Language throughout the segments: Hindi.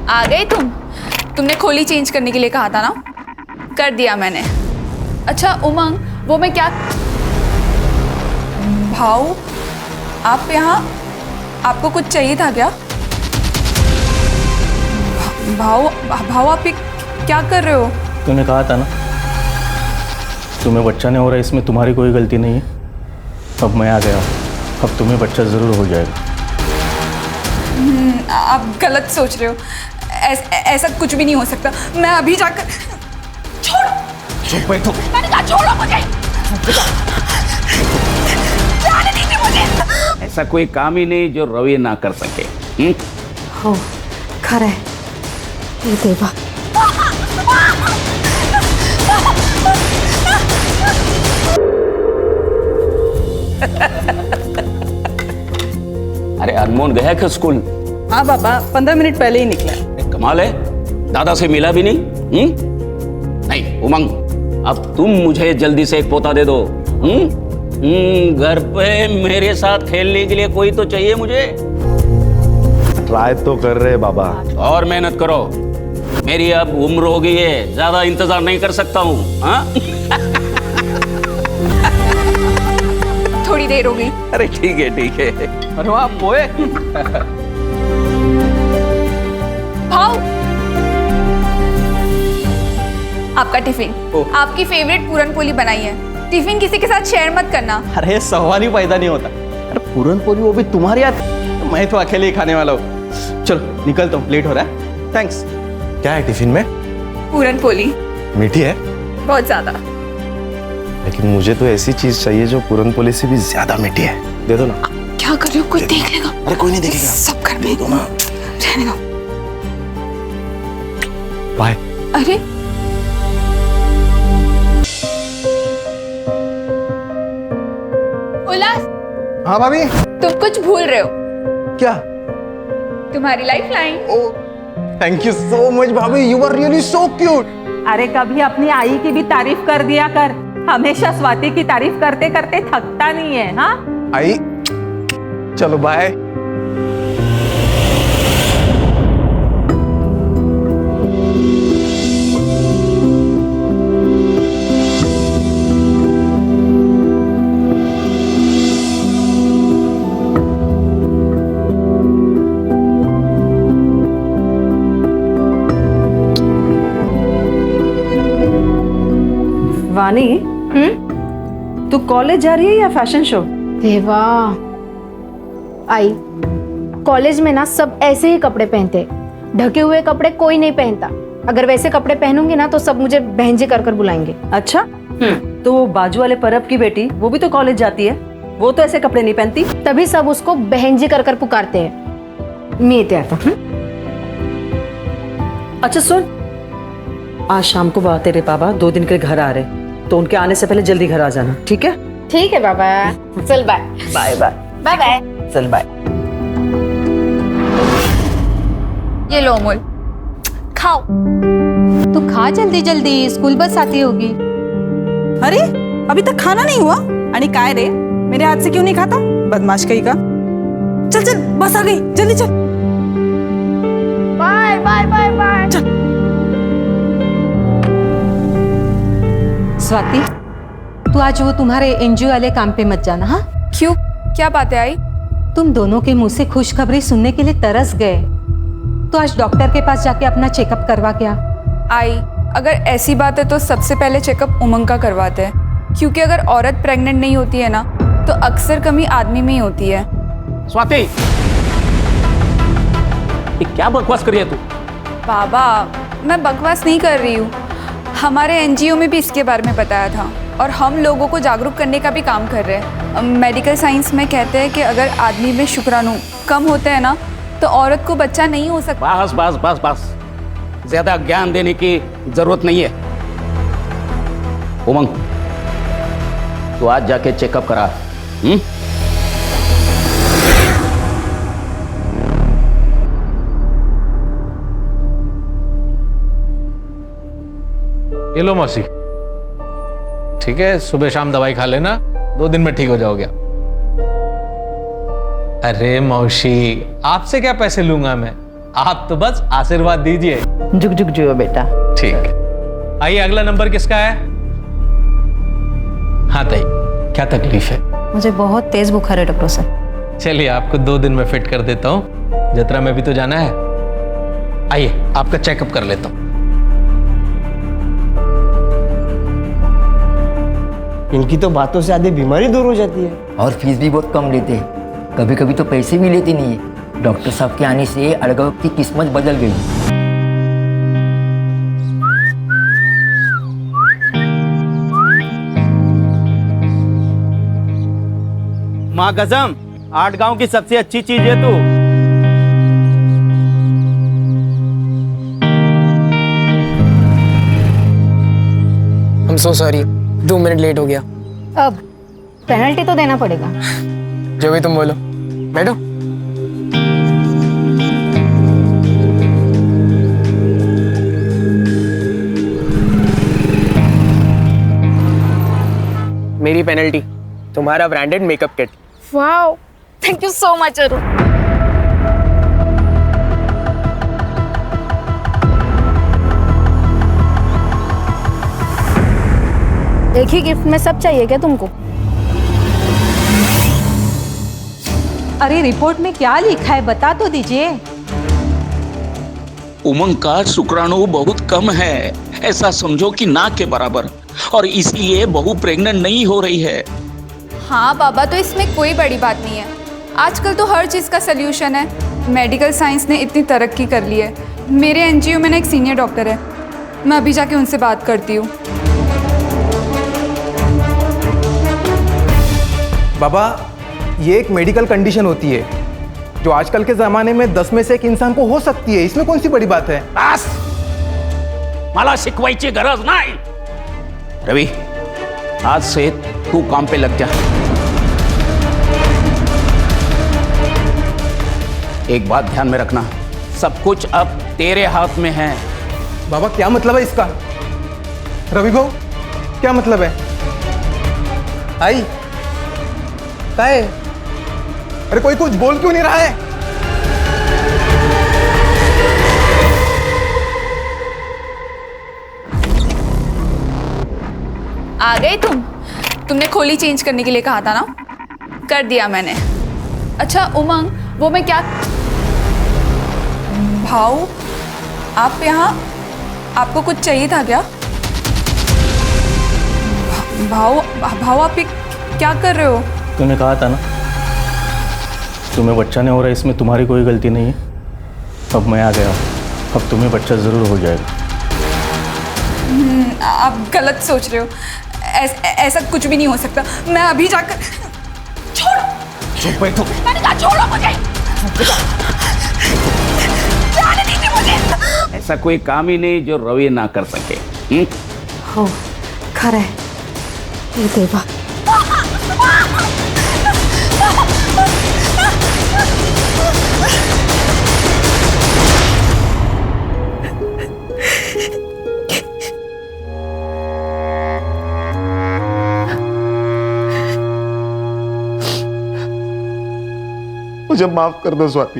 आ गए तुमने खोली चेंज करने के लिए कहा था ना, कर दिया मैंने। अच्छा उमंग, वो मैं क्या भाऊ, आप यहाँ, आपको कुछ चाहिए था क्या? भाऊ आप ये क्या कर रहे हो? तूने कहा था ना तुम्हें बच्चा नहीं हो रहा, इसमें तुम्हारी कोई गलती नहीं है। अब मैं आ गया, अब तुम्हें बच्चा ज़रूर हो जाएगा। आप गलत सोच रहे हो, ऐसा कुछ भी नहीं हो सकता। मैं अभी जाकर छोड़ो। चुप बैठो। मैंने कहा छोड़ो मुझे। जाने दीजिए मुझे। ऐसा कोई काम ही नहीं जो रवि ना कर सके। हो खरं आहे हे देवा। अरे अनमोल गया क्या स्कूल? हाँ बाबा, 15 मिनट पहले ही निकला। कमाल है, दादा से मिला भी नहीं। नहीं उमंग, अब तुम मुझे जल्दी से एक पोता दे दो। घर पे मेरे साथ खेलने के लिए कोई तो चाहिए मुझे। ट्राई तो कर रहे बाबा। और मेहनत करो, मेरी अब उम्र हो गई है, ज्यादा इंतजार नहीं कर सकता हूँ। हाँ थोड़ी देर हो गई। अरे ठीक है ठीक है। अरे वाह पोए। भाऊ, आपका टिफिन, आपकी फेवरेट पूरन पोली बनाई है। टिफिन किसी के साथ शेयर मत करना। अरे सवाल ही पैदा नहीं होता। अरे पूरन पोली वो भी तुम्हारे हाथ, मैं तो अकेले ही खाने वाला हूँ। चलो निकलता हूँ, लेट हो रहा है। थैंक्स। क्या है टिफिन में? पूरन पोली। मीठी है? बहुत ज्यादा। लेकिन मुझे तो ऐसी चीज चाहिए जो पूरन पोली से भी ज्यादा मीठी है। दे दो ना। क्या कर रहे हो? कोई देख लेगा। अरे कोई नहीं देखेगा। सब घर में दो ना। रहने दो। बाय। अरे उल्लास, हाँ भाभी। तुम कुछ भूल रहे हो। क्या? तुम्हारी life line. Oh thank you so much bhabhi, you are really so cute. अरे कभी अपनी आई की भी तारीफ कर दिया कर, हमेशा स्वाति की तारीफ करते करते थकता नहीं है। हाँ आई, चलो बाय। वानी, तू कॉलेज जा रही है या फैशन शो? देवा, आई कॉलेज में ना सब ऐसे ही कपड़े पहनते हैं। ढके हुए कपड़े कोई नहीं पहनता। अगर वैसे कपड़े पहनूंगी ना तो सब मुझे बहन जी कर कर बुलाएंगे। अच्छा, तो वो बाजू वाले परब की बेटी, वो भी तो कॉलेज जाती है, वो तो ऐसे कपड़े नहीं पहनती। तभी सब उसको बहन जी कर कर पुकारते हैं। मैं तो अच्छा सुन, आज शाम को बा तेरे पापा 2 दिन के घर आ रहे, तो उनके आने से पहले जल्दी घर आ जाना, ठीक है? ठीक है बाबा, चल bye. Bye bye. Bye bye. चल बाय। ये लो अमोल, खाओ। तो खा जल्दी जल्दी, स्कूल बस आती होगी। अरे अभी तक खाना नहीं हुआ? आणि काय रे, मेरे हाथ से क्यों नहीं खाता? बदमाश कहीं का। चल चल, बस आ गई, जल्दी चल। Bye bye bye bye. चल। स्वाति, तू आज वो तुम्हारे एनजीओ वाले काम पे मत जाना। हाँ क्यों? क्या बात है आई? तुम दोनों के मुंह से खुशखबरी सुनने के लिए तरस गए, तो आज डॉक्टर के पास जाके अपना चेकअप करवा क्या? आई, अगर ऐसी बात है तो सबसे पहले चेकअप उमंग का करवाते हैं, क्योंकि अगर औरत प्रेग्नेंट नहीं होती है ना तो अक्सर कमी आदमी में ही होती है। स्वाति, ये क्या बकवास कर रही है तू? बाबा, मैं बकवास नहीं कर रही हूँ। हमारे एनजीओ में भी इसके बारे में बताया था और हम लोगों को जागरूक करने का भी काम कर रहे हैं। मेडिकल साइंस में कहते हैं कि अगर आदमी में शुक्राणु कम होते हैं ना तो औरत को बच्चा नहीं हो सकता। बस बस बस बस, ज्यादा ज्ञान देने की जरूरत नहीं है। उमंग, तू आज जाके चेकअप करा। ये लो मौसी, ठीक है, सुबह शाम दवाई खा लेना, 2 दिन में ठीक हो जाओगे। अरे मौसी, आपसे क्या पैसे लूंगा मैं? आप तो बस आशीर्वाद दीजिए। जुग जुग जियो बेटा। ठीक है, आइए अगला नंबर किसका है? हाँ ताई, क्या तकलीफ है? मुझे बहुत तेज बुखार है डॉक्टर साहब। चलिए आपको 2 दिन में फिट कर देता हूँ, जत्रा में भी तो जाना है। आइए आपका चेकअप कर लेता हूँ। इनकी तो बातों से आधी बीमारी दूर हो जाती है। और फीस भी बहुत कम लेते हैं, कभी कभी तो पैसे भी लेते नहीं है। डॉक्टर साहब के आने से अड़गव की किस्मत बदल गई। माँ कसम, 8 गांव की सबसे अच्छी चीज है तू। I'm so sorry, 2 minute late हो गया। अब पेनल्टी तो देना पड़ेगा। जो भी तुम बोलो। बैठो। मेरी पेनल्टी, तुम्हारा branded makeup kit. Wow, thank you so much Arun. एक ही गिफ्ट में सब चाहिए क्या तुमको? अरे रिपोर्ट में क्या लिखा है बता तो दीजिए। उमंग का शुक्राणु बहुत कम है, ऐसा समझो कि ना के बराबर, और इसलिए बहू प्रेग्नेंट नहीं हो रही है। हाँ बाबा, तो इसमें कोई बड़ी बात नहीं है। आजकल तो हर चीज़ का सल्यूशन है। मेडिकल साइंस ने इतनी तरक्की कर ली है। मेरे एनजीओ में ना एक सीनियर डॉक्टर है, मैं अभी जाके उनसे बात करती हूँ। बाबा, ये एक मेडिकल कंडीशन होती है जो आजकल के ज़माने में 10 में से 1 इंसान को हो सकती है। इसमें कौन सी बड़ी बात है? बस, मला शिकवायची गरज नाही। रवि, आज से तू काम पे लग जा। एक बात ध्यान में रखना, सब कुछ अब तेरे हाथ में है। बाबा, क्या मतलब है इसका? रवि भाऊ, क्या मतलब है? आई क्या है? अरे कोई कुछ बोल क्यों नहीं रहा है? आ गए तुमने खोली चेंज करने के लिए कहा था ना, कर दिया मैंने। अच्छा उमंग, वो मैं क्या भाऊ, आप यहाँ, आपको कुछ चाहिए था क्या? भाऊ आप ये क्या कर रहे हो? तूने कहा था ना, तुम्हें बच्चा नहीं हो रहा, इसमें तुम्हारी कोई गलती नहीं है। अब मैं आ गया, अब तुम्हें बच्चा ज़रूर हो जाएगा। आप गलत सोच रहे हो, ऐसा कुछ भी नहीं हो सकता। मैं अभी जाकर, छोड़ो, चुप बैठो। मैंने कहा छोड़ो मुझे, जाने दीजिए मुझे। ऐसा कोई काम ही नहीं जो रवि ना कर सके। हो, खरा है ये देवा। मुझे माफ कर दो स्वाति,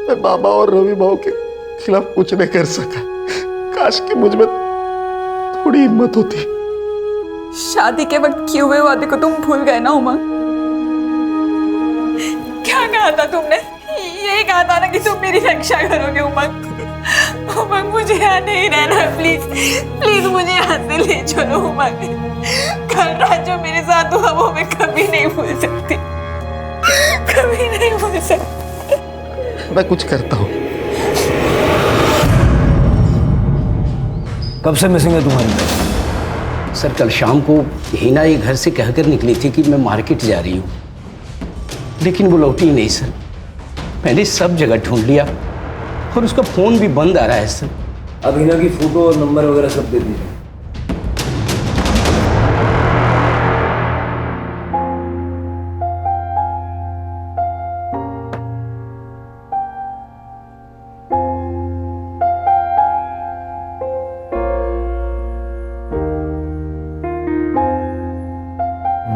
मैं बाबा और रवि भाव के खिलाफ कुछ नहीं कर सका। काश कि मुझ में थोड़ी हिम्मत होती। शादी के वक्त किए हुए वादे को तुम भूल गए ना उमंग? क्या कहा था तुमने? यही कहा था ना कि तुम मेरी रक्षा करोगे उमंग। उमंग, मुझे यहाँ नहीं रहना, प्लीज प्लीज मुझे यहाँ से ले चलो उमंग। कल रात जो मेरे साथ हुआ वो मैं कभी नहीं भूल सकती, कभी नहीं भूल सकती। मैं कुछ करता हूँ। कब से मिसिंग है तुम्हारी? सर, कल शाम को हिना ये घर से कहकर निकली थी कि मैं मार्केट जा रही हूँ, लेकिन वो लौटी ही नहीं सर। मैंने सब जगह ढूंढ लिया और उसका फोन भी बंद आ रहा है सर। अब हिना की फोटो और नंबर वगैरह सब दे दीजिए।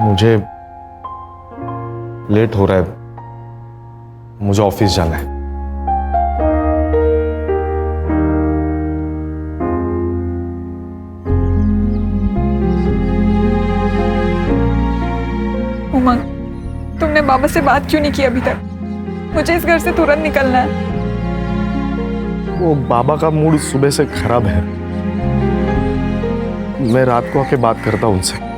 मुझे लेट हो रहा है, मुझे ऑफिस जाना है। बाबा से बात क्यों नहीं की अभी तक? मुझे इस घर से तुरंत निकलना है। वो बाबा का मूड सुबह से खराब है। मैं रात को आके बात करता हूं उनसे।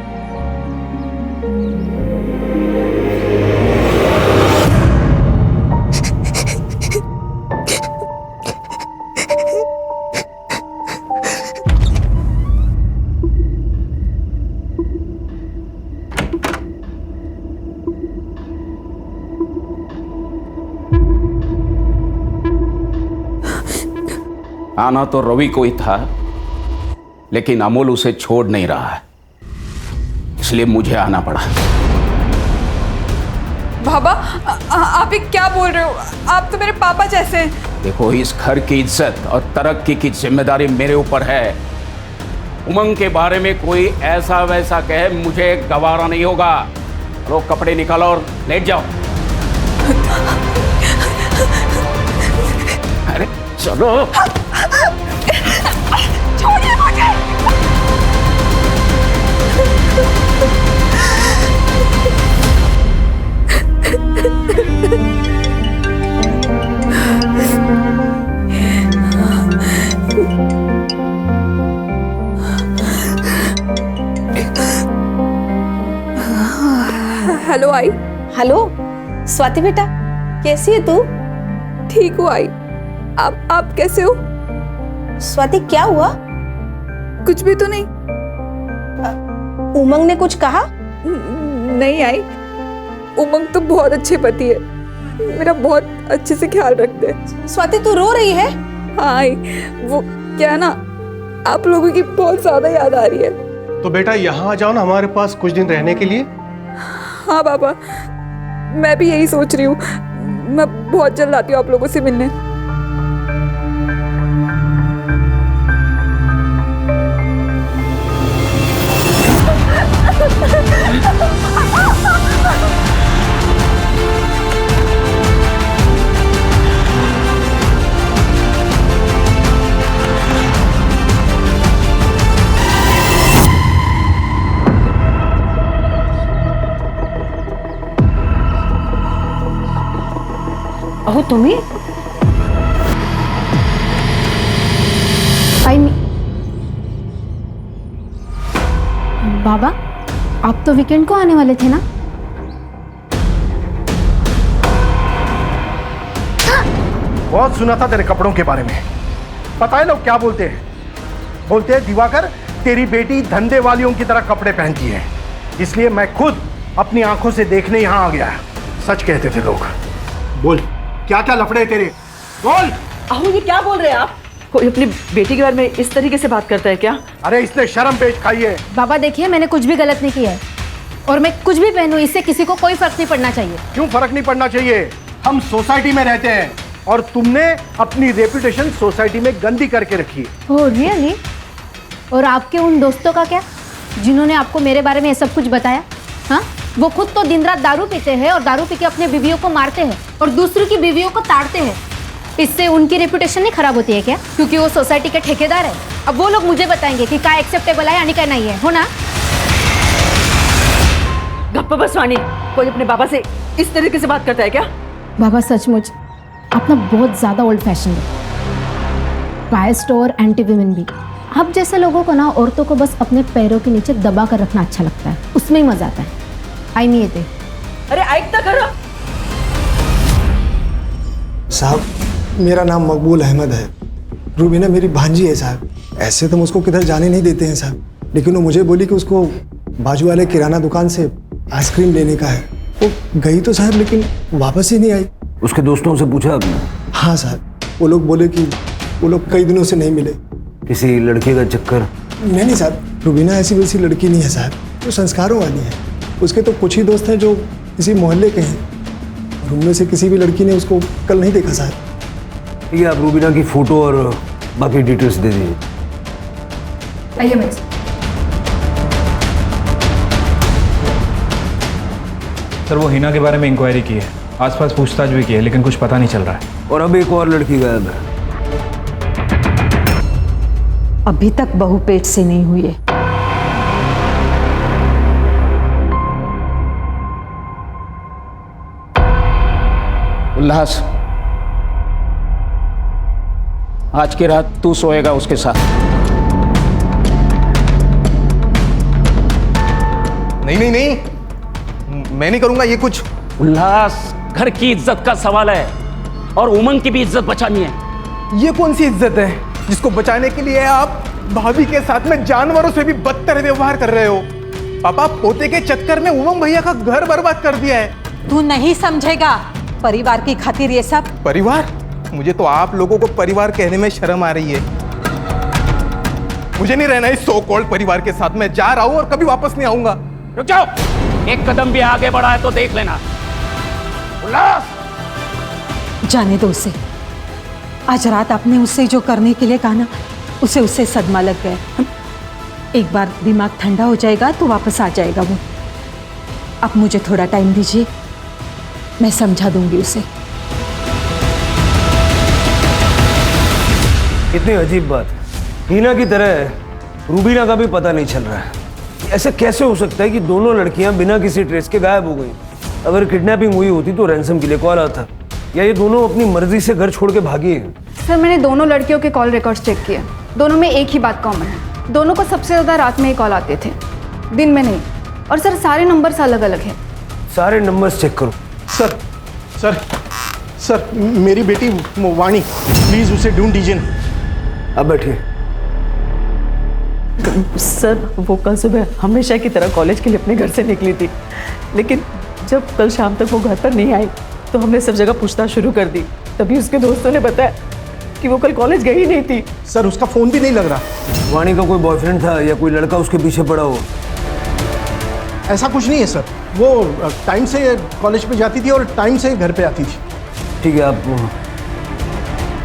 आना तो रवि को ही था, लेकिन अमोल उसे छोड़ नहीं रहा है, इसलिए मुझे आना पड़ा। बाबा आप ये क्या बोल रहे हो? आप तो मेरे पापा जैसे हैं। देखो, इस घर की इज्जत और तरक्की की जिम्मेदारी मेरे ऊपर है। उमंग के बारे में कोई ऐसा वैसा कहे, मुझे गवारा नहीं होगा। लो कपड़े निकालो और लेट जाओ। अरे चलो। छोड़िए मुझे। हेलो आई। हेलो स्वाति बेटा, कैसी है तू? ठीक हूँ आई। आप कैसे हो? स्वाति क्या हुआ? कुछ भी तो नहीं। उमंग ने कुछ कहा? नहीं आई, उमंग तो बहुत अच्छे पति है, मेरा बहुत अच्छे से ख्याल रखते हैं। स्वाति तू रो रही है? हाँ आई, वो क्या ना, आप लोगों की बहुत ज्यादा याद आ रही है। तो बेटा यहाँ आ जाओ ना हमारे पास कुछ दिन रहने के लिए। हाँ बाबा, मैं भी यही सोच रही हूँ। मैं बहुत जल्द आती हूँ आप लोगों से मिलने। अहो तुम्ही बाबा, आप तो वीकेंड को आने वाले थे ना? बहुत सुना था तेरे कपड़ों के बारे में। पता है लोग क्या बोलते हैं? बोलते हैं दिवाकर, तेरी बेटी धंधे वालियों की तरह कपड़े पहनती है, इसलिए मैं खुद अपनी आंखों से देखने यहाँ आ गया। सच कहते थे लोग। बोल, क्या क्या लफड़े तेरे? बोल। अहो ये क्या बोल रहे हैं आप? कोई अपनी बेटी के बारे में इस तरीके से बात करता है क्या? अरे इसने शर्म पेश खाई है। बाबा देखिए, मैंने कुछ भी गलत नहीं किया है, और मैं कुछ भी पहनूं इससे किसी को कोई फर्क नहीं पड़ना चाहिए। क्यों फर्क नहीं पड़ना चाहिए? हम सोसाइटी में रहते हैं और तुमने अपनी रेपुटेशन सोसाइटी में गंदी करके रखी है। Oh really? और आपके उन दोस्तों का क्या, जिन्होंने आपको मेरे बारे में ये सब कुछ बताया? हाँ, वो खुद तो दिन रात दारू पीते हैं और दारू पी के अपने बीवियों को मारते हैं और दूसरों की बीवियों को ताड़ते हैं। इससे उनकी रेपुटेशन नहीं खराब होती है क्या? क्योंकि वो सोसाइटी के ठेकेदार है। अब वो लोग मुझे बताएंगे कि क्या एक्सेप्टेबल है यानी क्या नहीं है, हो ना? गप्पा बस वाणी, कोई अपने बाबा से इस तरीके से बात करता है क्या? बाबा सचमुच आप ना बहुत ज्यादा ओल्ड फैशन है, बायस्ड और एंटी विमेन भी। आप जैसे लोगों को ना औरतों को बस अपने पैरों के नीचे दबा कर रखना अच्छा लगता है, उसमें ही मजा आता है। आई नहीं थे। अरे ऐकता करो साहब, मेरा नाम मकबूल अहमद है। रूबीना मेरी भांजी है साहब। ऐसे तो मुझको किधर जाने नहीं देते हैं साहब, लेकिन वो मुझे बोली कि उसको बाजू वाले किराना दुकान से आइसक्रीम लेने का है। वो गई तो साहब, लेकिन वापस ही नहीं आई। उसके दोस्तों से पूछा आपने? हाँ साहब, वो लोग बोले कि वो लोग कई दिनों से नहीं मिले। किसी लड़के का चक्कर? नहीं साहब, रूबीना ऐसी वैसी लड़की नहीं है साहब, वो संस्कारों वाली है। उसके तो कुछ ही दोस्त हैं जो इसी मोहल्ले के हैं, और उनमें से किसी भी लड़की ने उसको कल नहीं देखा साहब। ठीक है, आप रूबीना की फोटो और बाकी डिटेल्स दे दीजिए। आइए मिस। सर, वो हिना के बारे में इंक्वायरी की है, आसपास पूछताछ भी की है, लेकिन कुछ पता नहीं चल रहा है। और अब एक और लड़की गायब है। अभी तक बहू पेट से नहीं हुई है। उल्लास, आज की रात तू सोएगा उसके साथ। नहीं नहीं नहीं, मैं नहीं करूंगा ये कुछ। उल्लास, घर की इज्जत का सवाल है और उमंग की भी इज्जत बचानी है। ये कौन सी इज्जत है जिसको बचाने के लिए आप भाभी के साथ में जानवरों से भी बदतर व्यवहार कर रहे हो? पापा, पोते के चक्कर में उमंग भैया का घर बर्बाद कर दिया है। तू नहीं समझेगा, परिवार की खातिर ये सब। परिवार? मुझे तो आप लोगों को परिवार कहने में शर्म आ रही है। मुझे नहीं रहना इस सो कॉल्ड परिवार के साथ। मैं जा रहा हूं और कभी वापस नहीं आऊंगा। रुक जाओ, एक कदम भी आगे बढ़ा है तो देख लेना। उल्लास, जाने दो उसे। आज रात आपने उससे जो करने के लिए कहा ना, उसे उससे सदमा लग गया। एक बार दिमाग ठंडा हो जाएगा तो वापस आ जाएगा वो। अब मुझे थोड़ा टाइम दीजिए, मैं समझा दूंगी उसे। कितनी अजीब बात, हीना की तरह रूबीना का भी पता नहीं चल रहा है। ऐसे कैसे हो सकता है कि दोनों लड़कियां बिना किसी ट्रेस के गायब हो गई? अगर किडनैपिंग हुई होती तो रैंसम के लिए कॉल आता, या ये दोनों अपनी मर्जी से घर छोड़ के भागी हैं? सर, मैंने दोनों लड़कियों के कॉल रिकॉर्ड्स चेक किए। दोनों में एक ही बात कॉमन है, दोनों को सबसे ज़्यादा रात में ही कॉल आते थे, दिन में नहीं। और सर, सारे नंबर्स अलग अलग हैं। सारे नंबर्स चेक करो। सर सर सर, मेरी बेटी वाणी, प्लीज उसे ढूंढ दीजिए ना। अब बैठिए। सर, वो कल सुबह हमेशा की तरह कॉलेज के लिए अपने घर से निकली थी, लेकिन जब कल शाम तक वो घर पर नहीं आई तो हमने सब जगह पूछताछ शुरू कर दी। तभी उसके दोस्तों ने बताया कि वो कल कॉलेज गई नहीं थी। सर, उसका फोन भी नहीं लग रहा। वाणी का कोई बॉयफ्रेंड था या कोई लड़का उसके पीछे पड़ा हो? ऐसा कुछ नहीं है सर, वो टाइम से कॉलेज पे जाती थी और टाइम से घर पे आती थी। ठीक है, आप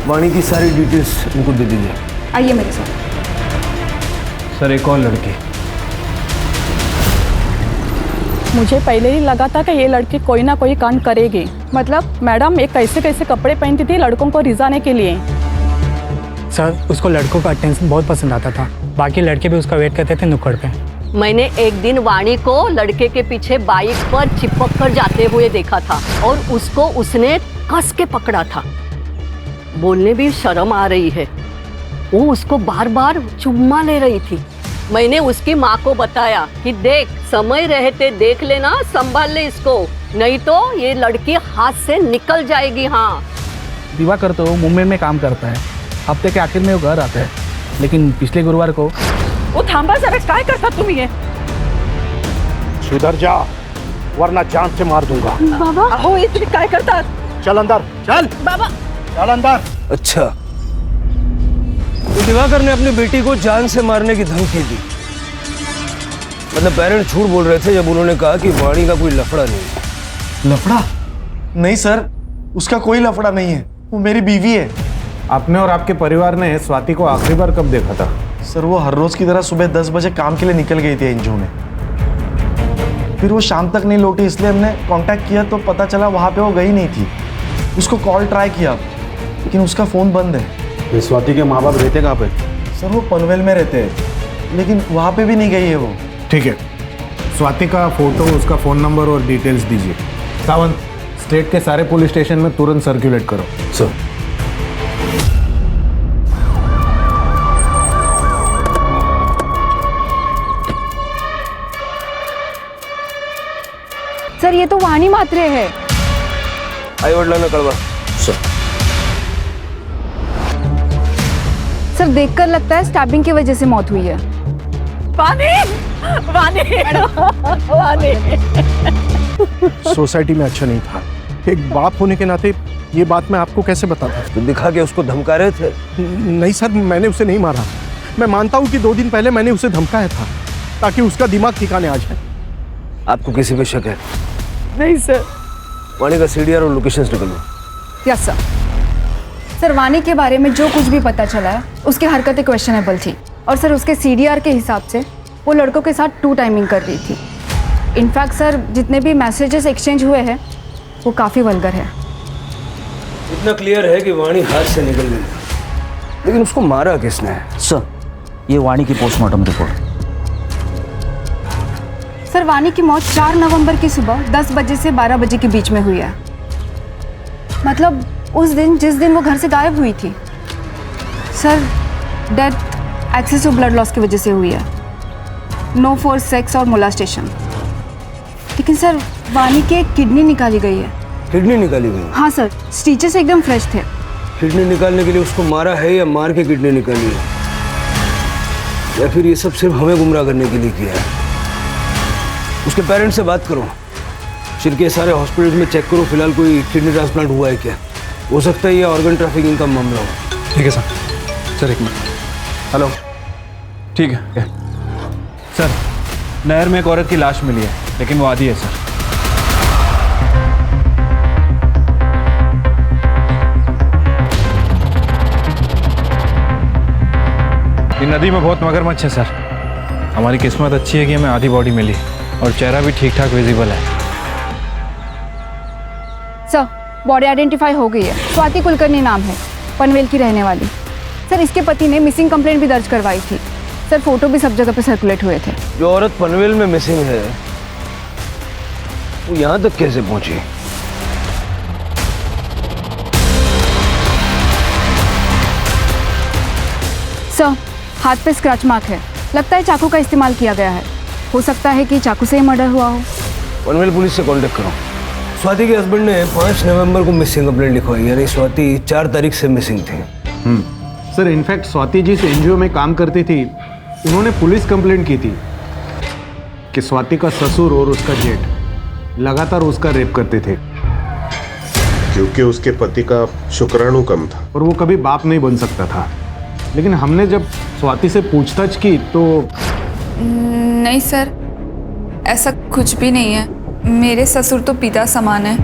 वाणी की सारी डिटेल्स उनको दे दीजिए। आइए मेरे साथ। सर, एक और लड़की। मुझे पहले ही लगा था कि ये लड़की कोई ना कोई कांड करेगी। मतलब मैडम, एक कैसे कैसे कपड़े पहनती थी लड़कों को रिझाने के लिए। सर, उसको लड़कों का अटेंशन बहुत पसंद आता था। बाकी लड़के भी उसका वेट करते थे नुक्कड़ पे। मैंने एक दिन वाणी को लड़के के पीछे बाइक पर चिपक कर जाते हुए देखा था और उसको उसने कस के पकड़ा था। बोलने भी शर्म आ रही है। वो उसको बार बार चुम्मा ले रही थी। मैंने उसकी माँ को बताया कि देख, समय रहते देख लेना, संभाल ले इसको, नहीं तो ये लड़की हाथ से निकल जाएगी। हाँ, दिवाकर तो मुंबई में काम करता है, हफ्ते के आखिर में वो घर आता है, लेकिन पिछले गुरुवार को वो थांबा जरा, काय करता तुम्ही ये? सुधर जा वरना जान से मार दूंगा। बाबा, अहो, ये तुम्ही काय करतात? चल अंदर, चल बाबा, चल अंदर। अच्छा, तो दिवाकर ने अपनी बेटी को जान से मारने की धमकी दी। मतलब पेरेंट्स झूठ बोल रहे थे जब उन्होंने कहा कि वाणी का कोई लफड़ा नहीं। लफड़ा? नहीं सर, उसका कोई लफड़ा नहीं है, वो मेरी बीवी है। आपने और आपके परिवार ने स्वाति को आखिरी बार कब देखा था? सर, वो हर रोज की तरह सुबह 10 बजे काम के लिए निकल गई थी एनजीओ में। फिर वो शाम तक नहीं लौटी, इसलिए हमने कांटेक्ट किया तो पता चला वहाँ पे वो गई नहीं थी। उसको कॉल ट्राई किया लेकिन उसका फ़ोन बंद है। स्वाति के माँ बाप रहते कहाँ पे? सर, वो पनवेल में रहते हैं, लेकिन वहाँ पे भी नहीं गई है वो। ठीक है, स्वाति का फोटो, उसका फ़ोन नंबर और डिटेल्स दीजिए। सावंत, स्टेट के सारे पुलिस स्टेशन में तुरंत सर्कुलेट करो। सर। सर, ये तो वाणी मात्रे है। आई वडिलांना कळवा। सर, देखकर लगता है स्टैबिंग की वजह से मौत हुई है। वाणी, वाणी, वाणी। सोसाइटी में अच्छा नहीं था। एक बाप होने के नाते ये बात मैं आपको कैसे बताता? तो दिखा के उसको धमका रहे थे? नहीं सर, मैंने उसे नहीं मारा। मैं मानता हूँ कि 2 दिन पहले मैंने उसे धमकाया था ताकि उसका दिमाग ठिकाने आ जाए। आपको किसी पे शक है? नहीं सर। वाणी का सीडीआर और लोकेशंस निकलो। Yes sir. सर, वाणी के बारे में जो कुछ भी पता चला है, उसकी हरकतें क्वेश्चनेबल थी। और सर, उसके सीडीआर के हिसाब से वो लड़कों के साथ 2 टाइमिंग कर रही थी। इनफैक्ट सर, जितने भी मैसेजेस एक्सचेंज हुए हैं वो काफ़ी वल्गर है। इतना क्लियर है कि वाणी हाथ से निकल गई, लेकिन उसको मारा किसने? सर, ये वाणी की पोस्टमार्टम रिपोर्ट। सर, वाणी की मौत 4 नवंबर की सुबह 10 बजे से 12 बजे के बीच में हुई है। मतलब उस दिन जिस दिन वो घर से गायब हुई थी। Sir, death excessive blood loss की वजह से हुई है, नो फॉर सेक्स और मोलास्टेशन। लेकिन सर, वानी के किडनी निकाली गई है। किडनी निकाली गई? हाँ सर, स्टिचेस एकदम फ्रेश थे। किडनी निकालने के लिए उसको मारा है या मार के किडनी निकाली है, या फिर ये सब सिर्फ हमें गुमराह करने के लिए किया है? उसके पेरेंट्स से बात करो, शिरके सारे हॉस्पिटल्स में चेक करो, फिलहाल कोई किडनी ट्रांसप्लांट हुआ है क्या? हो सकता है ये ऑर्गन ट्रैफिकिंग का मामला हो। ठीक है सर, एक मिनट। हेलो, ठीक है सर। नहर में एक औरत की लाश मिली है, लेकिन वो आधी है सर। ये नदी में बहुत मगरमच्छ है सर। हमारी किस्मत अच्छी है कि हमें आधी बॉडी मिली और चेहरा भी ठीक ठाक विजिबल है। सर, बॉडी आइडेंटिफाई हो गई है। स्वाति कुलकर्णी नाम है, पनवेल की रहने वाली। सर, इसके पति ने मिसिंग कंप्लेंट भी दर्ज करवाई थी। सर, फोटो भी सब जगह पे सर्कुलेट हुए थे। जो औरत पनवेल में मिसिंग है वो यहाँ तक कैसे पहुंची? सर, हाथ पे स्क्रैच मार्क है, लगता है चाकू का इस्तेमाल किया गया है। हो सकता है कि चाकू से ही मर्डर हुआ हो। पनवेल पुलिस से कांटेक्ट करो। स्वाति के हस्बैंड ने 5 नवंबर को मिसिंग कंप्लेंट लिखवाई, यानी स्वाति 4 तारीख से मिसिंग थी। सर, इनफैक्ट स्वाति जिस एनजीओ में काम करती थी, उन्होंने पुलिस कंप्लेंट की थी कि स्वाति का ससुर और उसका जेठ लगातार उसका रेप करते थे, क्योंकि उसके पति का शुक्राणु कम था और वो कभी बाप नहीं बन सकता था। लेकिन हमने जब स्वाति से पूछताछ की तो नहीं सर, ऐसा कुछ भी नहीं है। मेरे ससुर तो पिता समान है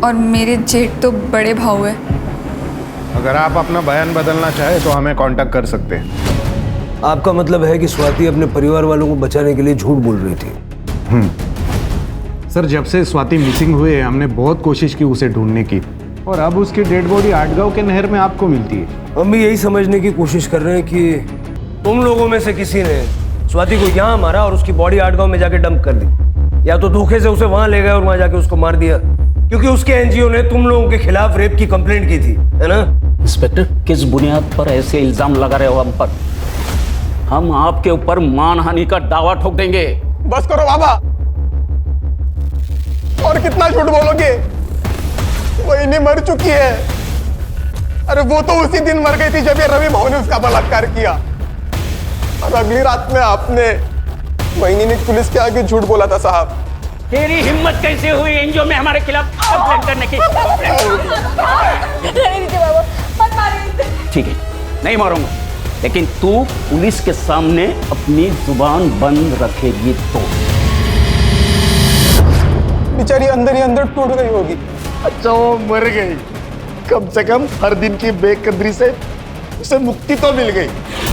और मेरे जेठ तो बड़े भाऊ है। अगर आप अपना बयान बदलना चाहे तो हमें कांटेक्ट कर सकते हैं। आपका मतलब है कि स्वाति अपने परिवार वालों को बचाने के लिए झूठ बोल रही थी? सर, जब से स्वाति मिसिंग हुए हमने बहुत कोशिश की उसे ढूंढने की, और अब उसकी डेड बॉडी आटगांव के नहर में आपको मिलती है। हम भी यही समझने की कोशिश कर रहे हैं कि तुम लोगों में से किसी ने स्वाति को यहाँ मारा और उसकी बॉडी आटगांव में जाके डंप कर दी, या तो धोखे से उसे वहां ले गए और वहां जाके उसको मार दिया, क्योंकि उसके एनजीओ ने तुम लोगों के खिलाफ रेप की कंप्लेंट की थी, है ना? इंस्पेक्टर, किस बुनियाद पर ऐसे इल्जाम लगा रहे हो हम पर? हम आपके ऊपर मानहानि का दावा ठोक देंगे। बस करो बाबा, और कितना झूठ बोलोगे? वही मर चुकी है। अरे वो तो उसी दिन मर गई थी जब ये रवि भाऊ ने उसका बलात्कार किया, और अगली रात में आपने वही ने पुलिस के आगे झूठ बोला था। साहब, तेरी हिम्मत कैसे हुई एनजीओ में हमारे खिलाफ कंप्लेंट करने की? ठीक है, नहीं मारूंगा, लेकिन तू पुलिस के सामने अपनी जुबान बंद रखेगी तो। बेचारी अंदर ही अंदर टूट गई होगी। अच्छा, वो मर गई, कम से कम हर दिन की बेकदरी से उसे मुक्ति तो मिल गई।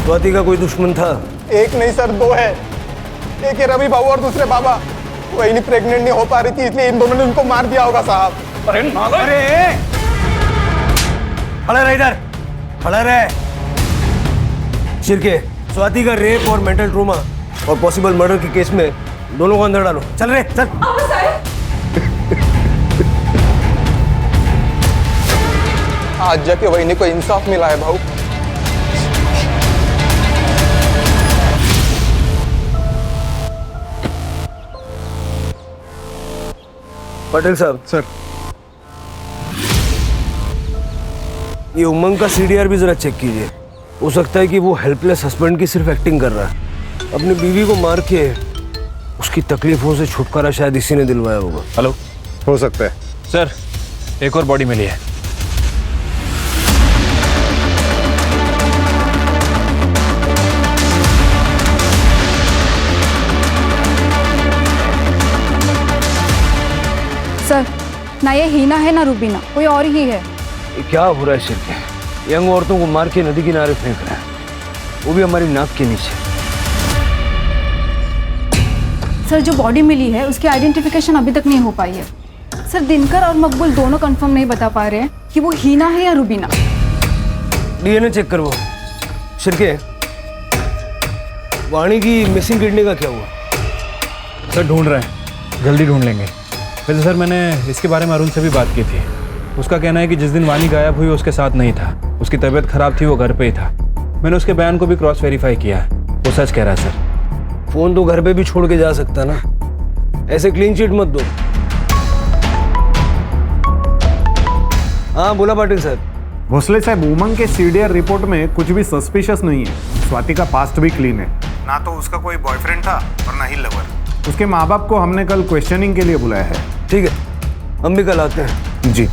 स्वाति का कोई दुश्मन था? एक नहीं सर, 2 है। एक है रवि भाऊ और दूसरे बाबा। वही नहीं प्रेग्नेंट नहीं हो पा रही थी, इसलिए इन दोनों ने उनको मार दिया होगा। साहब, अरे खड़ा रह, इधर खड़ा रह। शिरके, स्वाति का रेप और मेंटल ट्रोमा और पॉसिबल मर्डर के केस में दोनों को अंदर डालो। चल रे, चल। आज जाके वही को इंसाफ मिला है भाऊ। पटेल साहब। सर, ये उमंग का सीडीआर भी जरा चेक कीजिए। हो सकता है कि वो हेल्पलेस हस्बैंड की सिर्फ एक्टिंग कर रहा है। अपनी बीवी को मार के उसकी तकलीफों से छुटकारा शायद इसी ने दिलवाया होगा। हेलो, हो सकता है। सर, एक और बॉडी मिली है। सर, ना ये हीना है ना रूबीना, कोई और ही है। ये क्या हो रहा है शिरके? यंग औरतों को मार के नदी किनारे फेंक रहे हैं, वो भी हमारी नाक के नीचे। सर, जो बॉडी मिली है उसकी आइडेंटिफिकेशन अभी तक नहीं हो पाई है। सर, दिनकर और मकबूल दोनों कंफर्म नहीं बता पा रहे हैं कि वो हीना है या रूबीना। डीएनए चेक करवाओ। शिरके, वाणी की मिसिंग किडनी का क्या हुआ? सर, ढूंढ रहे हैं, जल्दी ढूंढ लेंगे। वैसे सर, मैंने इसके बारे में अरुण से भी बात की थी। उसका कहना है कि जिस दिन वानी गायब हुई उसके साथ नहीं था, उसकी तबीयत खराब थी, वो घर पे ही था। मैंने उसके बयान को भी क्रॉस वेरीफाई किया है, वो सच कह रहा है सर। फोन तो घर पे भी छोड़ के जा सकता ना, ऐसे क्लीन चिट मत दो। हाँ बोला पाटिल साहब। भोसले साहब, उमंग के सीडीआर रिपोर्ट में कुछ भी सस्पिशियस नहीं है। स्वाति का पास्ट भी क्लीन है, ना तो उसका कोई बॉयफ्रेंड था और ना ही लवर। उसके माँ बाप को हमने कल क्वेश्चनिंग के लिए बुलाया है। ठीक है, हम भी कल आते हैं। जी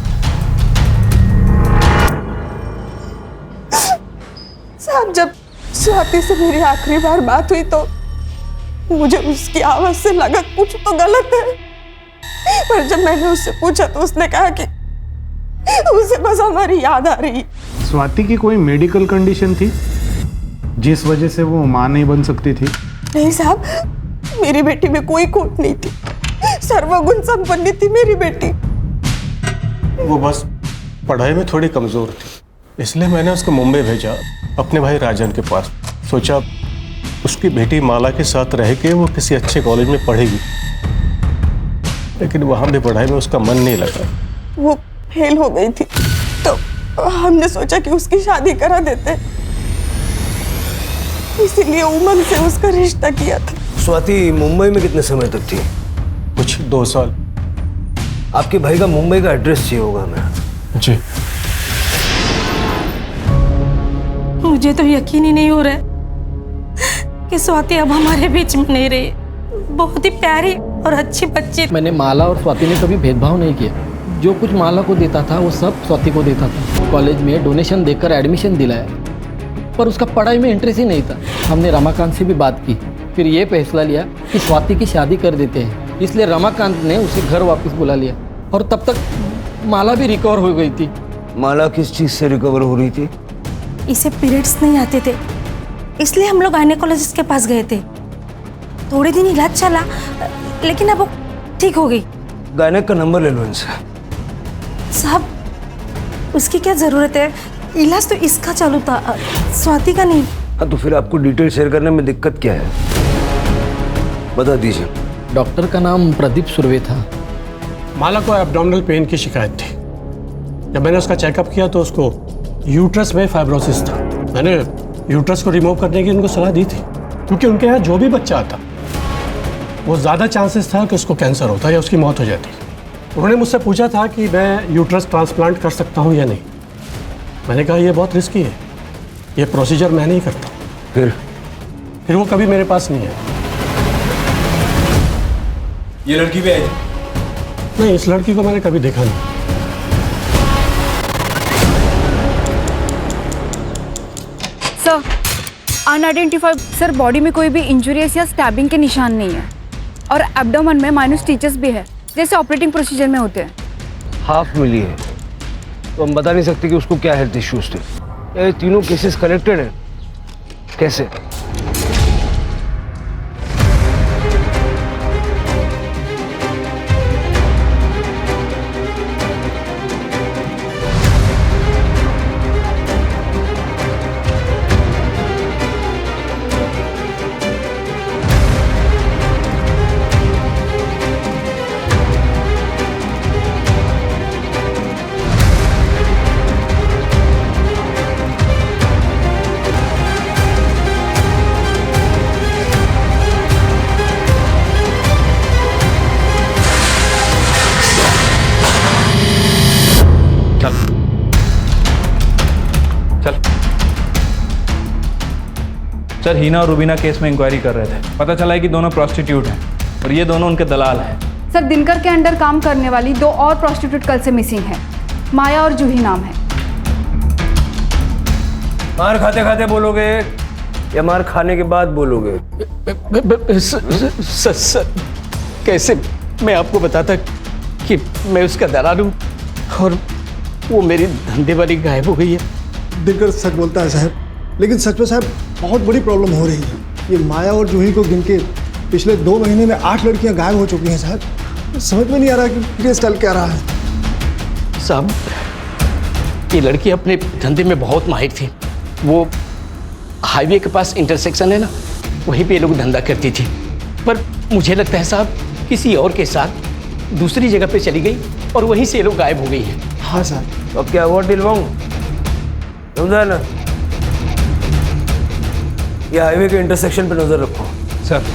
साहब, जब स्वाति से मेरी आखिरी बार बात हुई तो मुझे उसकी आवाज से लगा कुछ तो गलत है, पर जब मैंने उससे पूछा तो उसने कहा कि उसे बस हमारी याद आ रही। स्वाति की कोई मेडिकल कंडीशन थी जिस वजह से वो मां नहीं बन सकती थी? नहीं साहब, मेरी बेटी में कोई खोट नहीं थी, सर्वगुण संपन्न थी मेरी बेटी। वो बस पढ़ाई में थोड़ी कमजोर थी, इसलिए मैंने उसको मुंबई भेजा अपने भाई राजन के पास। सोचा उसकी बेटी माला के साथ रह के वो किसी अच्छे कॉलेज में पढ़ेगी, लेकिन वहां भी पढ़ाई में उसका मन नहीं लगा। वो फेल हो गई थी तो हमने सोचा कि उसकी शादी करा देते, इसीलिए उमंग से उसका रिश्ता किया था। स्वाति मुंबई में कितने समय तक थी? कुछ 2 साल। आपके भाई का मुंबई का एड्रेस चाहिए होगा हमें। जी। मुझे तो यकीन ही नहीं हो रहा है कि स्वाति अब हमारे बीच में नहीं रही। बहुत ही प्यारी और अच्छी बच्ची। मैंने माला और स्वाति ने कभी भेदभाव नहीं किया। जो कुछ माला को देता था वो सब स्वाति को देता था। कॉलेज में डोनेशन देकर एडमिशन दिलाया, पर उसका पढ़ाई में इंटरेस्ट ही नहीं था। हमने रमाकांत से भी बात की, फिर ये फैसला लिया कि स्वाति की शादी कर देते हैं। इसलिए रमाकांत ने उसे घर वापस बुला लिया और तब तक माला भी रिकवर हो गई थी। माला किस चीज़ से रिकवर हो रही थी? इसे पीरियड्स नहीं आते थे, इसलिए हम लोग गायनेकोलॉजिस्ट के पास गए थे। थोड़े दिन इलाज चला, लेकिन अब वो ठीक हो गई। गायनेक का नंबर ले लो इनसे। साहब, उसकी क्या ज़रूरत है? इलाज तो इसका चालू था, स्वाति का नहीं। हाँ, तो फिर आपको डिटेल शेयर करने में दिक्कत क्या है, बता दीजिए। डॉक्टर का नाम प्रदीप सुर्वे था। माला को एब्डोमिनल पेन की शिकायत थी। जब मैंने उसका चेकअप किया तो उसको यूट्रस में फाइब्रोसिस था। मैंने यूट्रस को रिमूव करने की उनको सलाह दी थी, क्योंकि उनके यहाँ जो भी बच्चा आता वो ज़्यादा चांसेस था कि उसको कैंसर होता या उसकी मौत हो जाती। उन्होंने मुझसे पूछा था कि मैं यूट्रस ट्रांसप्लांट कर सकता हूँ या नहीं। मैंने कहा यह बहुत रिस्की है, ये प्रोसीजर मैं नहीं करता। फिर वो कभी मेरे पास नहीं है। ये लड़की भी आई? नहीं, इस लड़की को मैंने कभी देखा नहीं। Sir, unidentified. सर, बॉडी में कोई भी इंजुरियस या स्टैबिंग के निशान नहीं है और एब्डोमेन में माइनस स्टिचेस भी है, जैसे ऑपरेटिंग प्रोसीजर में होते हैं। हाफ मिली है तो हम बता नहीं सकते कि उसको क्या हेल्थ इश्यूज थे। ये तीनों केसेस कनेक्टेड हैं कैसे? सर, हीना और रुबीना केस में इंक्वायरी कर रहे थे। पता चला है कि दोनों प्रॉस्टिट्यूट हैं और ये दोनों उनके दलाल हैं। सर, दिनकर के अंडर काम करने वाली 2 और प्रॉस्टिट्यूट कल से मिसिंग हैं। माया और जूही नाम है। मार खाते खाते बोलोगे या मार खाने के बाद बोलोगे? सर, कैसे मैं आपको बताता कि मैं उसका दलाल हूँ और वो मेरी धंधे वाली गायब हो गई है। दिनकर सच बोलता है साहब, लेकिन सच में साहब बहुत बड़ी प्रॉब्लम हो रही है। ये माया और जूही को गिन के पिछले 2 महीने में 8 लड़कियां गायब हो चुकी हैं साहब। समझ में नहीं आ रहा कि ये स्टाइल क्या रहा है। साहब, ये लड़की अपने धंधे में बहुत माहिर थी। वो हाईवे के पास इंटरसेक्शन है ना, वहीं पे ये लोग धंधा करती थी। पर मुझे लगता है साहब किसी और के साथ दूसरी जगह पे चली गई और वहीं से ये लोग गायब हो गई हैं। हाँ साहब। अब क्या अवार्ड दिलवाऊं? समझा ना? ये हाईवे के इंटरसेक्शन पे नजर रखो। सर।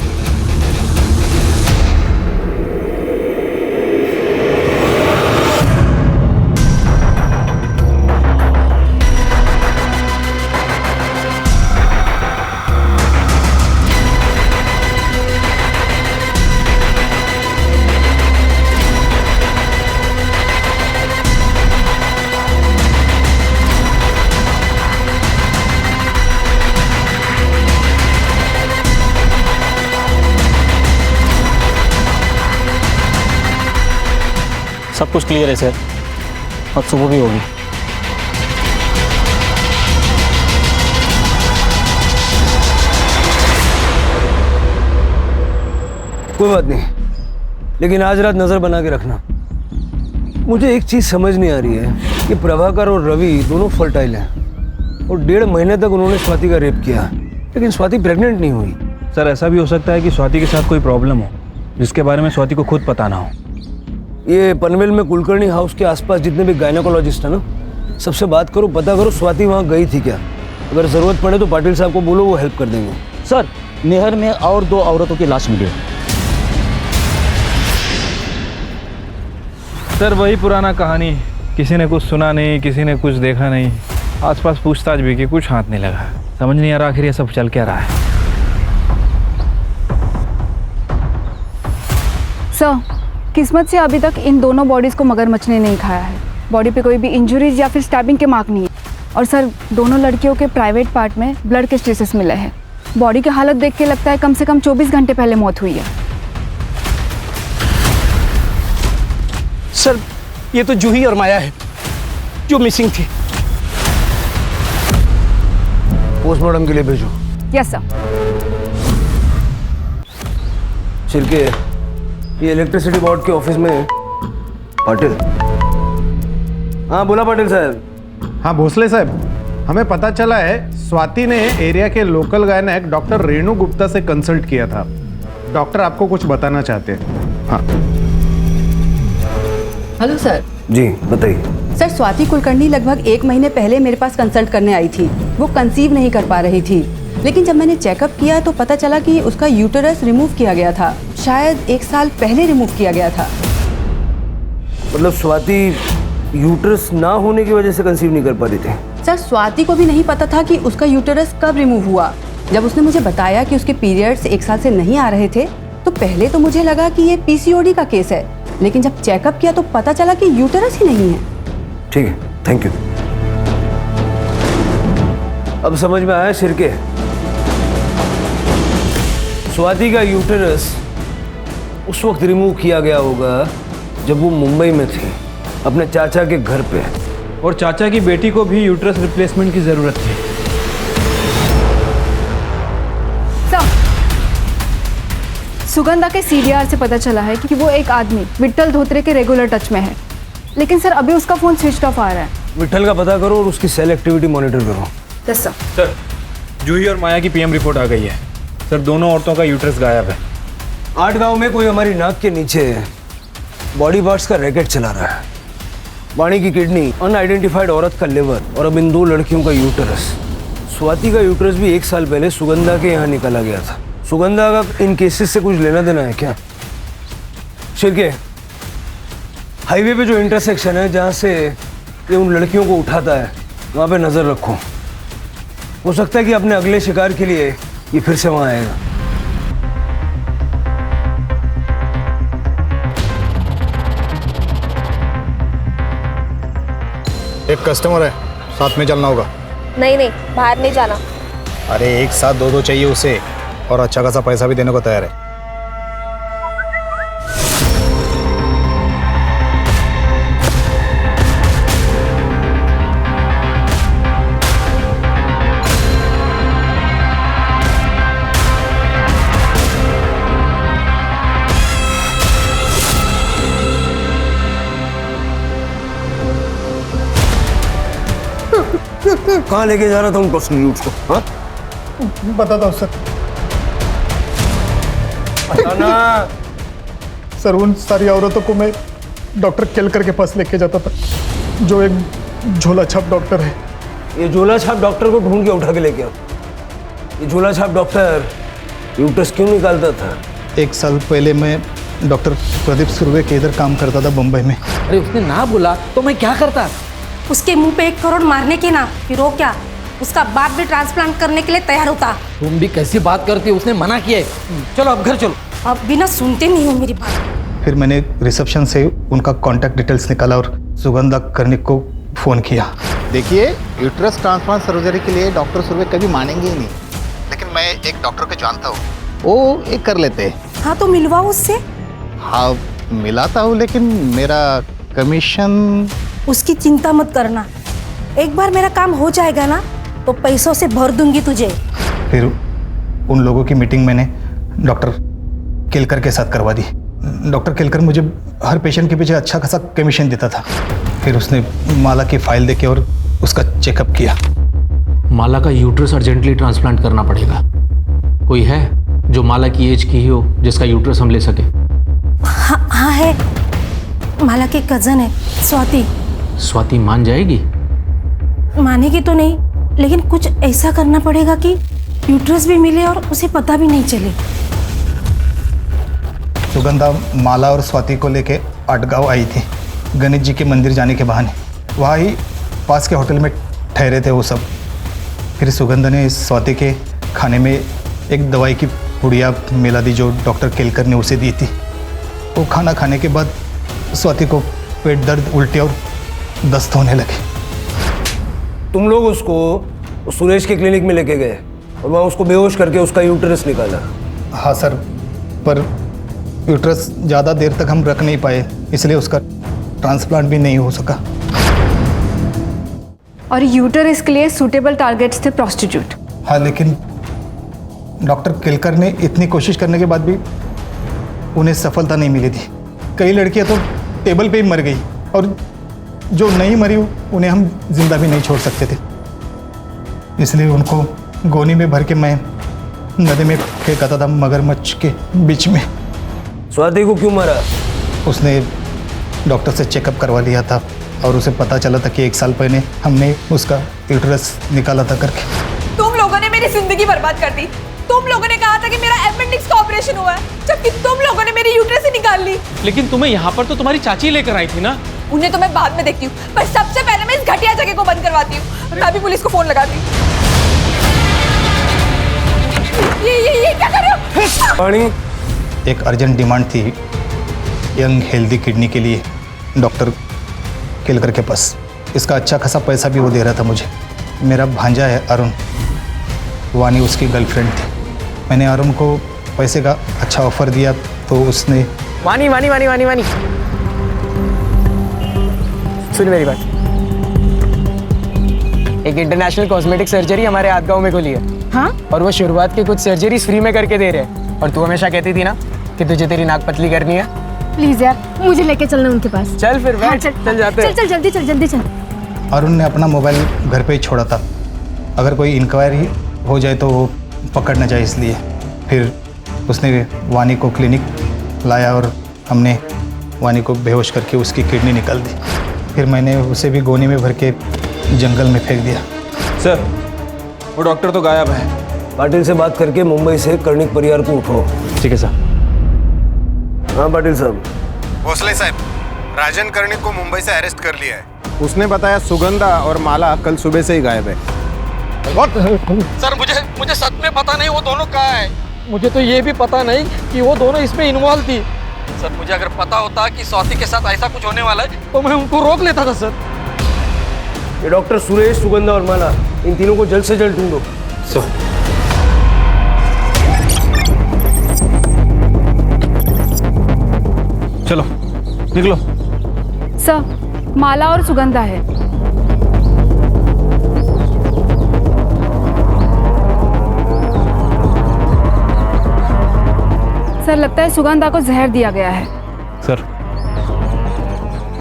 सब कुछ क्लियर है सर, अब सुबह भी होगी। कोई बात नहीं, लेकिन आज रात नजर बना के रखना। मुझे एक चीज समझ नहीं आ रही है कि प्रभाकर और रवि दोनों फर्टाइल हैं और 1.5 महीने तक उन्होंने स्वाति का रेप किया, लेकिन स्वाति प्रेग्नेंट नहीं हुई। सर ऐसा भी हो सकता है कि स्वाति के साथ कोई प्रॉब्लम हो जिसके बारे में स्वाति को खुद पता ना हो। ये पनवेल में कुलकर्णी हाउस के आसपास जितने भी गायनेकोलॉजिस्ट हैं ना, सबसे बात करो, पता करो स्वाति वहाँ गई थी क्या। अगर जरूरत पड़े तो पाटिल साहब को बोलो, वो हेल्प कर देंगे। सर नहर में और 2 औरतों की लाश मिली है। सर वही पुराना कहानी, किसी ने कुछ सुना नहीं, किसी ने कुछ देखा नहीं, आसपास पूछताछ भी की, कुछ हाथ नहीं लगा। समझ नहीं आ रहा आखिर ये सब चल क्या रहा है। सर किस्मत से अभी तक इन दोनों बॉडीज़ को मगरमच्छ ने नहीं खाया है। बॉडी पे कोई भी इंजरीज या फिर स्टैबिंग के मार्क नहीं है। और सर दोनों लड़कियों के प्राइवेट पार्ट में ब्लड के ट्रेसेस मिले हैं। बॉडी की हालत देख के लगता है कम से कम 24 घंटे पहले मौत हुई है। सर ये तो जूही और माया है जो मिसिंग थी। पोस्टमार्टम के लिए भेजो। Yes sir. छिलके, ये इलेक्ट्रिसिटी बोर्ड के ऑफिस में पाटिल। हाँ बोला पाटिल साहब। हाँ भोसले साहब, हमें पता चला है स्वाति ने एरिया के local gynaec doctor Renu Gupta से कंसल्ट किया था। डॉक्टर आपको कुछ बताना चाहते हैं। हाँ हेलो सर। जी बताइए। सर स्वाति कुलकर्णी लगभग 1 महीने पहले मेरे पास कंसल्ट करने आई थी। वो कंसीव नहीं कर पा रही थी, लेकिन जब मैंने चेकअप किया तो पता चला कि उसका यूटेरस रिमूव किया गया था। शायद 1 साल पहले रिमूव किया गया था। मतलब स्वाति यूटेरस ना होने की वजह से कंसीव नहीं कर पा रही थी? सर स्वाति को भी नहीं पता था कि उसका यूटेरस कब रिमूव हुआ। जब उसने मुझे बताया कि उसके पीरियड्स 1 साल से नहीं आ रहे थे तो पहले तो मुझे लगा कि ये पीसीओडी का केस है, लेकिन जब चेकअप किया तो पता चला कि यूटेरस ही नहीं है। ठीक है, थैंक यू। अब समझ में आया शिरके, स्वाति का यूटेरस उस वक्त रिमूव किया गया होगा जब वो मुंबई में थी अपने चाचा के घर पे, और चाचा की बेटी को भी यूट्रस रिप्लेसमेंट की जरूरत थी। सर सुगंधा के सीडीआर से पता चला है कि वो एक आदमी विट्ठल धोत्रे के रेगुलर टच में है, लेकिन सर अभी उसका फोन स्विच ऑफ आ रहा है। विट्ठल का पता करो और उसकी सेल एक्टिविटी मॉनिटर करो। Yes sir. सर जूही और माया की पीएम रिपोर्ट आ गई है। सर दोनों औरतों का यूट्रस गायब है। 8 गांव में कोई हमारी नाक के नीचे बॉडी पार्ट्स का रैकेट चला रहा है। वाणी की किडनी, अनआइडेंटिफाइड औरत का लिवर और अब इन 2 लड़कियों का यूटेरस। स्वाति का यूटेरस भी 1 साल पहले सुगंधा के यहाँ निकाला गया था। सुगंधा का इन केसेस से कुछ लेना देना है क्या? शिरके, हाईवे पे जो इंटरसेक्शन है जहाँ से ये उन लड़कियों को उठाता है वहाँ पे नजर रखो। हो सकता है कि अपने अगले शिकार के लिए ये फिर से वहाँ आएगा। एक कस्टमर है, साथ में चलना होगा। नहीं नहीं, बाहर नहीं जाना। अरे एक साथ 2 चाहिए उसे, और अच्छा खासा पैसा भी देने को तैयार है। कहाँ लेके जा रहा था उन प्रोस्टिट्यूट्स को? हाँ बताता हूँ सर। बताना। सर उन सारी औरतों को मैं डॉक्टर केलकर के पास लेके जाता था। जो एक झोला छाप डॉक्टर है। ये झोला छाप डॉक्टर को ढूंढ के उठा के लेके आओ। ये झोला छाप डॉक्टर यूट्रस क्यों निकालता था? 1 साल पहले मैं डॉक्टर प्रदीप सुर्वे के इधर काम करता था बम्बई में। अरे उसने ना बोला तो मैं क्या करता? उसके मुंह पे 1 करोड़ मारने के ना, फिर वो क्या, उसका बाप भी ट्रांसप्लांट करने के लिए तैयार होता। तुम भी कैसी बात करती हो? उसने मना किया है। चलो अब घर चलो। अब बिना सुनते नहीं हो मेरी बात। फिर मैंने रिसेप्शन से उनका कॉन्टैक्ट डिटेल्स निकाला और सुगंधा कर्णिक को फ़ोन किया। देखिए, यूट्रस ट्रांसप्लांट सर्जरी के लिए डॉक्टर सुर्वे कभी मानेंगे ही नहीं, लेकिन मैं एक डॉक्टर को जानता हूँ, वो एक कर लेते हैं। हाँ तो मिलवाओ उससे। हाँ मिलाता हूँ, लेकिन मेरा कमीशन। उसकी चिंता मत करना, एक बार मेरा काम हो जाएगा ना तो पैसों से भर दूंगी तुझे। फिर उन लोगों की मीटिंग मैंने डॉक्टर केलकर के साथ करवा दी। डॉक्टर केलकर मुझे हर पेशेंट के पीछे अच्छा खासा कमीशन देता था। फिर उसने माला की फाइल देके और उसका चेकअप किया। माला का यूट्रस अर्जेंटली ट्रांसप्लांट करना पड़ेगा। कोई है जो माला की एज की ही हो, जिसका यूट्रस हम ले सके? हाँ है, माला की कजन है स्वाति। स्वाति मान जाएगी? मानेगी तो नहीं, लेकिन कुछ ऐसा करना पड़ेगा कि यूट्रस भी मिले और उसे पता भी नहीं चले। सुगंधा माला और स्वाति को लेके आटगांव आई थी गणेश जी के मंदिर जाने के बहाने। वहाँ ही पास के होटल में ठहरे थे वो सब। फिर सुगंधा ने स्वाति के खाने में एक दवाई की पुड़िया मिला दी जो डॉक्टर केलकर ने उसे दी थी। वो खाना खाने के बाद स्वाति को पेट दर्द, उल्टी और दस्त होने लगे। तुम लोग उसको सुरेश के क्लिनिक में लेके गए और वहाँ उसको बेहोश करके उसका यूट्रस निकाला। हाँ सर, पर यूट्रस ज़्यादा देर तक हम रख नहीं पाए, इसलिए उसका ट्रांसप्लांट भी नहीं हो सका। और यूटरस के लिए सूटेबल टारगेट्स थे प्रोस्टिट्यूट। हाँ, लेकिन डॉक्टर केलकर ने इतनी कोशिश करने के बाद भी उन्हें सफलता नहीं मिली थी। कई लड़कियां तो टेबल पे ही मर गई और जो नहीं मरी उन्हें हम जिंदा भी नहीं छोड़ सकते थे। इसलिए उनको गोनी में भर के मैं नदी में फेंकाता था, मगरमच्छ के बीच में। स्वाति को क्यों मारा? उसने डॉक्टर से चेकअप करवा लिया था और उसे पता चला था कि 1 साल पहले हमने उसका यूट्रस निकाला था करके। तुम लोगों ने मेरी जिंदगी बर्बाद कर दी। तुम लोगों ने कहा था कि मेरा अपेंडिक्स का ऑपरेशन हुआ है, जबकि तुम लोगों ने मेरी यूट्रस ही निकाल ली। लेकिन तुम्हें यहाँ पर तो तुम्हारी चाची लेकर आई थी ना। उन्हें तो मैं बाद में देखती हूँ, पर सबसे पहले मैं इस घटिया जगह को बंद करवाती हूँ। मैं अभी पुलिस को फोन लगाती हूँ। ये क्या कर रहे हो? एक अर्जेंट डिमांड थी यंग हेल्दी किडनी के लिए डॉक्टर केलकर के पास। इसका अच्छा खासा पैसा भी वो दे रहा था मुझे। मेरा भांजा है अरुण, वानी उसकी गर्लफ्रेंड थी। मैंने अरुण को पैसे का अच्छा ऑफर दिया तो उसने वानी वानी वानी वानी वानी सुन मेरी बात। एक इंटरनेशनल कॉस्मेटिक सर्जरी हमारे आदगांव में खुली है। हाँ? और वो शुरुआत की कुछ सर्जरीज फ्री में करके दे रहे हैं। और तू हमेशा कहती थी ना कि तुझे तेरी नाक पतली करनी है। प्लीज यार, मुझे लेके चलना उनके पास। चल फिर बैठ। हाँ, चल जाते हैं। चल जल्दी चल जल्दी चल। अरुण ने अपना मोबाइल घर पे ही छोड़ा था, अगर कोई इंक्वायरी हो जाए तो वो पकड़ न जाए, इसलिए। फिर उसने वानी को क्लिनिक लाया और हमने वानी को बेहोश करके उसकी किडनी निकाल दी। फिर मैंने उसे भी गोनी में भर के जंगल में फेंक दिया। सर, वो डॉक्टर तो गायब है। पाटिल से बात करके मुंबई से कर्णिक परिवार को उठो। ठीक है सर। हाँ पाटिल साहब। भोसले साहब, राजन कर्णिक को मुंबई से अरेस्ट कर लिया है। उसने बताया सुगंधा और माला कल सुबह से ही गायब है। सर मुझे सच में पता नहीं वो दोनों कहाँ है। मुझे तो ये भी पता नहीं कि वो दोनों इसमें इन्वॉल्व थी। सर मुझे अगर पता होता कि स्वाति के साथ ऐसा कुछ होने वाला है तो मैं उनको रोक लेता था सर। ये डॉक्टर सुरेश, सुगंधा और माला, इन तीनों को जल्द से जल्द ढूंढो। सर चलो निकलो। सर, माला और सुगंधा है। सर, लगता है सुगंधा को जहर दिया गया है। सर,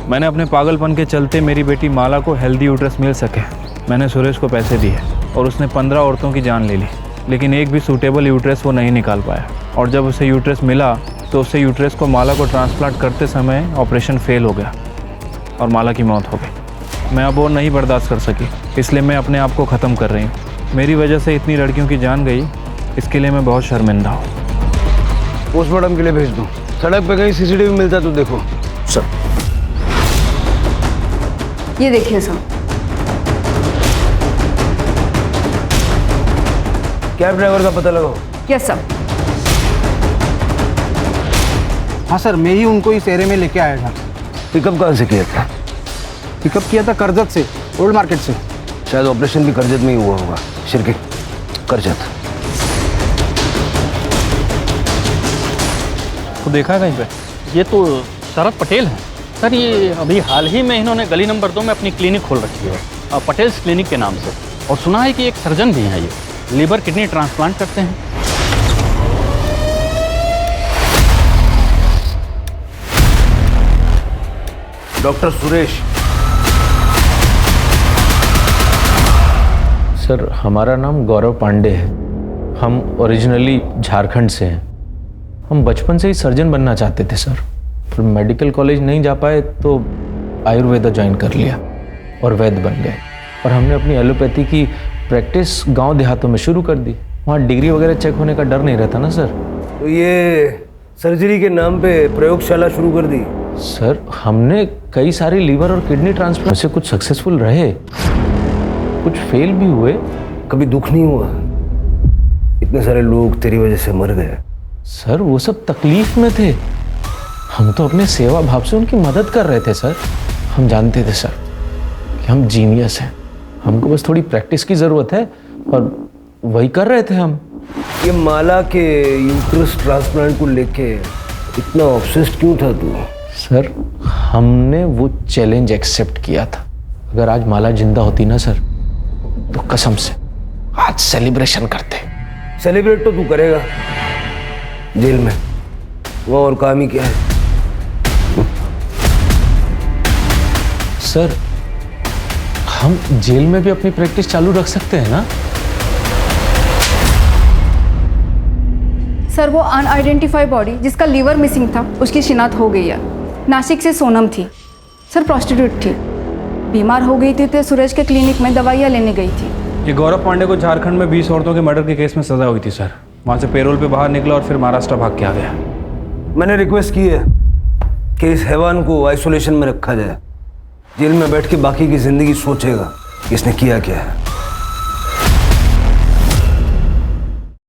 मैंने अपने पागलपन के चलते मेरी बेटी माला को हेल्दी यूट्रस मिल सके, मैंने सुरेश को पैसे दिए और उसने 15 औरतों की जान ले ली, लेकिन एक भी सूटेबल यूट्रस वो नहीं निकाल पाया। और जब उसे यूट्रस मिला तो उससे यूट्रस को माला को ट्रांसप्लांट करते समय ऑपरेशन फेल हो गया और माला की मौत हो गई। मैं अब और नहीं बर्दाश्त कर सकी, इसलिए मैं अपने आप को ख़त्म कर रही हूँ। मेरी वजह से इतनी लड़कियों की जान गई, इसके लिए मैं बहुत शर्मिंदा हूँ। पोस्टमार्टम के लिए भेज दो। सड़क पे कहीं सीसीटीवी मिलता तो देखो। सर ये देखिए सर। कैब ड्राइवर का पता लगाओ। Yes sir. हाँ सर, मैं ही उनको इस एरिया में लेके आया था। पिकअप कहाँ से किया था? पिकअप किया था करजत से, ओल्ड मार्केट से। शायद ऑपरेशन भी करजत में ही हुआ होगा। शिरके करजत। तो देखा है कहीं पे? ये तो शरद पटेल हैं सर। ये अभी हाल ही में इन्होंने गली नंबर 2 में अपनी क्लिनिक खोल रखी है, पटेल्स क्लिनिक के नाम से। और सुना है कि एक सर्जन भी हैं, ये लीवर किडनी ट्रांसप्लांट करते हैं। डॉक्टर सुरेश। सर, हमारा नाम गौरव पांडे है। हम ओरिजिनली झारखंड से हैं। हम बचपन से ही सर्जन बनना चाहते थे सर, पर मेडिकल कॉलेज नहीं जा पाए तो आयुर्वेदा ज्वाइन कर लिया और वैद्य बन गए। और हमने अपनी एलोपैथी की प्रैक्टिस गांव देहातों में शुरू कर दी। वहाँ डिग्री वगैरह चेक होने का डर नहीं रहता ना सर। तो ये सर्जरी के नाम पे प्रयोगशाला शुरू कर दी? सर, हमने कई सारे लीवर और किडनी ट्रांसप्लांट से कुछ सक्सेसफुल रहे, कुछ फेल भी हुए। कभी दुख नहीं हुआ? इतने सारे लोग तेरी वजह से मर गए। सर, वो सब तकलीफ में थे। हम तो अपने सेवा भाव से उनकी मदद कर रहे थे सर। हम जानते थे सर कि हम जीनियस हैं, हमको बस थोड़ी प्रैक्टिस की ज़रूरत है और वही कर रहे थे हम। ये माला के यूट्रस ट्रांसप्लांट को लेके इतना ऑब्सेस्ड क्यों था तू? सर, हमने वो चैलेंज एक्सेप्ट किया था। अगर आज माला जिंदा होती ना सर, तो कसम से आज सेलिब्रेशन करते। सेलिब्रेट तो तू करेगा जेल में, वो और काम ही क्या है? सर, हम जेल में भी अपनी प्रैक्टिस चालू रख सकते हैं ना? सर, वो अनआइडेंटिफाइड बॉडी जिसका लीवर मिसिंग था, उसकी शिनाख्त हो गई है। नासिक से सोनम थी सर, प्रोस्टिट्यूट थी। बीमार हो गई थी तो सूरज के क्लिनिक में दवाइयाँ लेने गई थी। ये गौरव पांडे को झारखंड में 20 औरतों के मर्डर के केस में सजा हुई थी सर। वहाँ से पेरोल पे बाहर निकला और फिर महाराष्ट्र भाग के आ गया। मैंने रिक्वेस्ट की है कि इस हैवान को आइसोलेशन में रखा जाए। जेल में बैठ के बाकी की जिंदगी सोचेगा कि इसने किया क्या है।